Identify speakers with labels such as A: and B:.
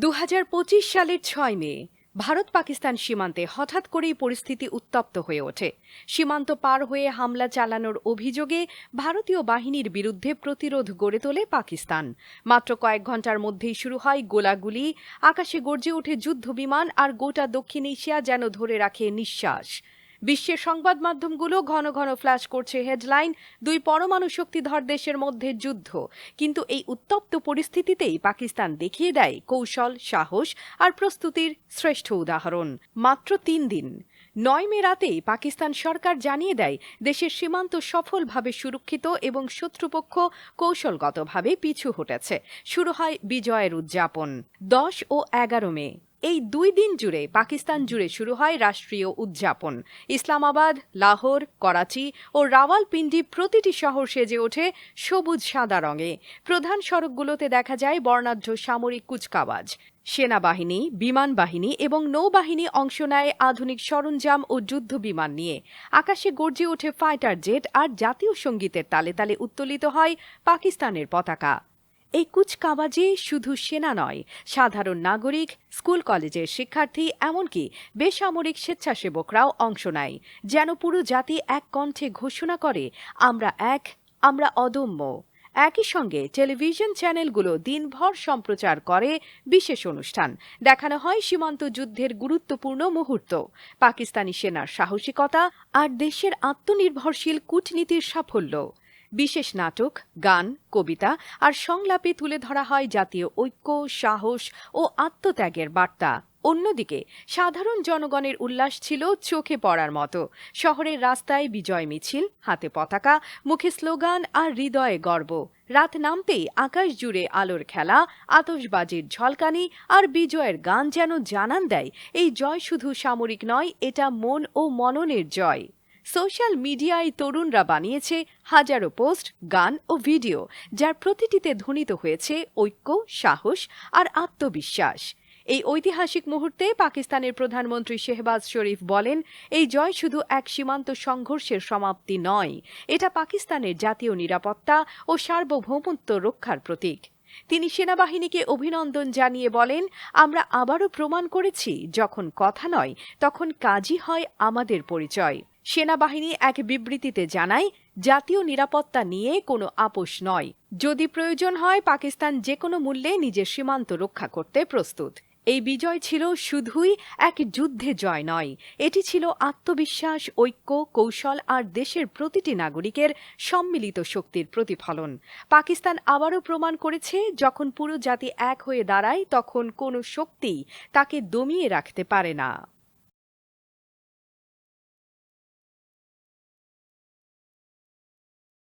A: ২০২৫ সালের ৬ মে ভারত পাকিস্তান সীমান্তে হঠাৎ করেই পরিস্থিতি উত্তপ্ত হয়ে ওঠে। সীমান্ত পার হয়ে হামলা চালানোর অভিযোগে ভারতীয় বাহিনীর বিরুদ্ধে প্রতিরোধ গড়ে তোলে পাকিস্তান। মাত্র কয়েক ঘন্টার মধ্যেই শুরু হয় গোলাগুলি, আকাশে গর্জে ওঠে যুদ্ধবিমান, আর গোটা দক্ষিণ এশিয়া যেন ধরে রাখে নিঃশ্বাস। বিশ্বের সংবাদ মাধ্যমগুলো ঘন ঘন ফ্ল্যাশ করছে হেডলাইন, দুই পরমাণু শক্তিধর দেশের মধ্যে যুদ্ধ। কিন্তু এই উত্তপ্ত পরিস্থিতিতেই পাকিস্তান দেখিয়ে দেয় কৌশল, সাহস আর প্রস্তুতির শ্রেষ্ঠ উদাহরণ। মাত্র ৩ দিন, ৯ মে রাতেই পাকিস্তান সরকার জানিয়ে দেয় দেশের সীমান্ত সফলভাবে সুরক্ষিত এবং শত্রুপক্ষ কৌশলগতভাবে পিছু হটেছে। শুরু হয় বিজয়ের উদযাপন। ১০ ও ১১ মে এই ২ দিন জুড়ে পাকিস্তান জুড়ে শুরু হয় রাষ্ট্রীয় উদযাপন। ইসলামাবাদ, লাহোর, করাচি ও রাওয়ালপিন্ডি প্রতিটি শহর সেজে ওঠে সবুজ সাদা রঙে। প্রধান সড়কগুলোতে দেখা যায় বর্ণাঢ্য সামরিক কুচকাওয়াজ। সেনাবাহিনী, বিমান বাহিনী এবং নৌবাহিনী অংশ নেয় আধুনিক সরঞ্জাম ও যুদ্ধ বিমান নিয়ে। আকাশে গর্জে ওঠে ফাইটার জেট, আর জাতীয় সঙ্গীতের তালে তালে উত্তোলিত হয় পাকিস্তানের পতাকা। এই কুচকাওয়াজে শুধু সেনা নয়, সাধারণ নাগরিক, স্কুল কলেজের শিক্ষার্থী, এমনকি বেসামরিক স্বেচ্ছাসেবকরাও অংশ নেয়। যেন পুরো জাতি এক কণ্ঠে ঘোষণা করে, আমরা এক, আমরা অদম্য। একই সঙ্গে টেলিভিশন চ্যানেলগুলো দিনভর সম্প্রচার করে বিশেষ অনুষ্ঠান। দেখানো হয় সীমান্ত যুদ্ধের গুরুত্বপূর্ণ মুহূর্ত, পাকিস্তানি সেনার সাহসিকতা আর দেশের আত্মনির্ভরশীল কূটনীতির সাফল্য। বিশেষ নাটক, গান, কবিতা আর সংলাপে তুলে ধরা হয় জাতীয় ঐক্য, সাহস ও আত্মত্যাগের বার্তা। অন্যদিকে সাধারণ জনগণের উল্লাস ছিল চোখে পড়ার মতো। শহরের রাস্তায় বিজয় মিছিল, হাতে পতাকা, মুখে স্লোগান আর হৃদয়ে গর্ব। রাত নামতেই আকাশ জুড়ে আলোর খেলা, আতশবাজির ঝলকানি আর বিজয়ের গান যেন জানান দেয়, এই জয় শুধু সামরিক নয়, এটা মন ও মননের জয়। সোশ্যাল মিডিয়ায় তরুণরা বানিয়েছে হাজারো পোস্ট, গান ও ভিডিও, যার প্রতিটিতে ধ্বনিত হয়েছে ঐক্য, সাহস আর আত্মবিশ্বাস। এই ঐতিহাসিক মুহূর্তে পাকিস্তানের প্রধানমন্ত্রী শেহবাজ শরীফ বলেন, এই জয় শুধু এক সীমান্ত সংঘর্ষের সমাপ্তি নয়, এটা পাকিস্তানের জাতীয় নিরাপত্তা ও সার্বভৌমত্ব রক্ষার প্রতীক। তিনি সেনাবাহিনীকে অভিনন্দন জানিয়ে বলেন, আমরা আবারও প্রমাণ করেছি, যখন কথা নয় তখন কাজই হয় আমাদের পরিচয়। সেনাবাহিনী এক বিবৃতিতে জানায়, জাতীয় নিরাপত্তা নিয়ে কোনো আপোষ নয়। যদি প্রয়োজন হয়, পাকিস্তান যে কোনো মূল্যে নিজের সীমান্ত রক্ষা করতে প্রস্তুত। এই বিজয় ছিল শুধুই এক যুদ্ধে জয় নয়, এটি ছিল আত্মবিশ্বাস, ঐক্য, কৌশল আর দেশের প্রতিটি নাগরিকের সম্মিলিত শক্তির প্রতিফলন। পাকিস্তান আবারও প্রমাণ করেছে, যখন পুরো জাতি এক হয়ে দাঁড়ায়, তখন কোনো শক্তিই তাকে দমিয়ে রাখতে পারে না।